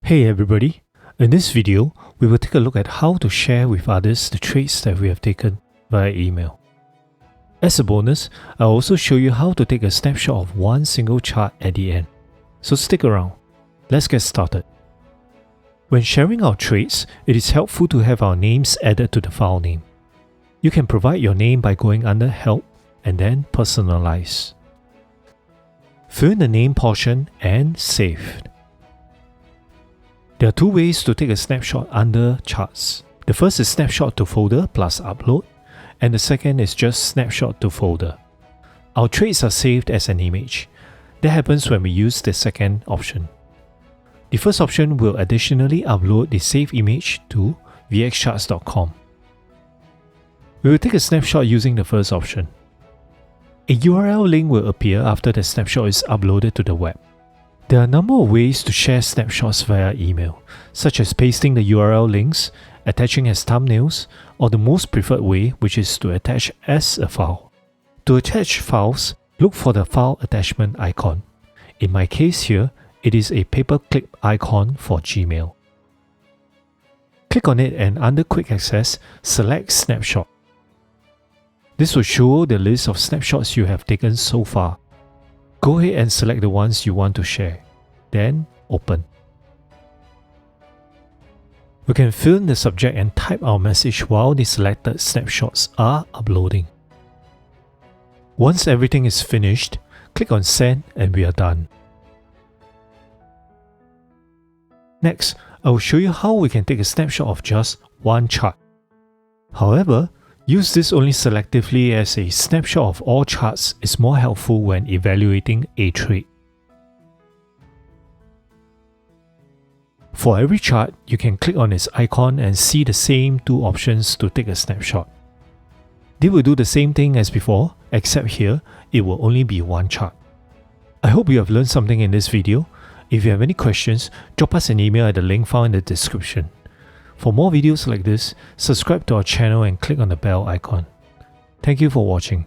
Hey everybody, in this video, we will take a look at how to share with others the traits that we have taken via email. As a bonus, I'll also show you how to take a snapshot of one single chart at the end. So stick around. Let's get started. When sharing our traits, it is helpful to have our names added to the file name. You can provide your name by going under Help and then Personalize. Fill in the name portion and Save. There are two ways to take a snapshot under Charts. The first is Snapshot to Folder plus Upload, and the second is just Snapshot to Folder. Our traits are saved as an image. That happens when we use the second option. The first option will additionally upload the saved image to vxcharts.com. We will take a snapshot using the first option. A URL link will appear after the snapshot is uploaded to the web. There are a number of ways to share snapshots via email, such as pasting the URL links, attaching as thumbnails, or the most preferred way, which is to attach as a file. To attach files, look for the file attachment icon. In my case here, it is a paperclip icon for Gmail. Click on it and under Quick Access, select Snapshot. This will show the list of snapshots you have taken so far. Go ahead and select the ones you want to share. Then open. We can fill in the subject and type our message while the selected snapshots are uploading. Once everything is finished, click on Send and we are done. Next, I will show you how we can take a snapshot of just one chart. However, use this only selectively, as a snapshot of all charts is more helpful when evaluating a trait. For every chart, you can click on its icon and see the same two options to take a snapshot. They will do the same thing as before, except here, it will only be one chart. I hope you have learned something in this video. If you have any questions, drop us an email at the link found in the description. For more videos like this, subscribe to our channel and click on the bell icon. Thank you for watching.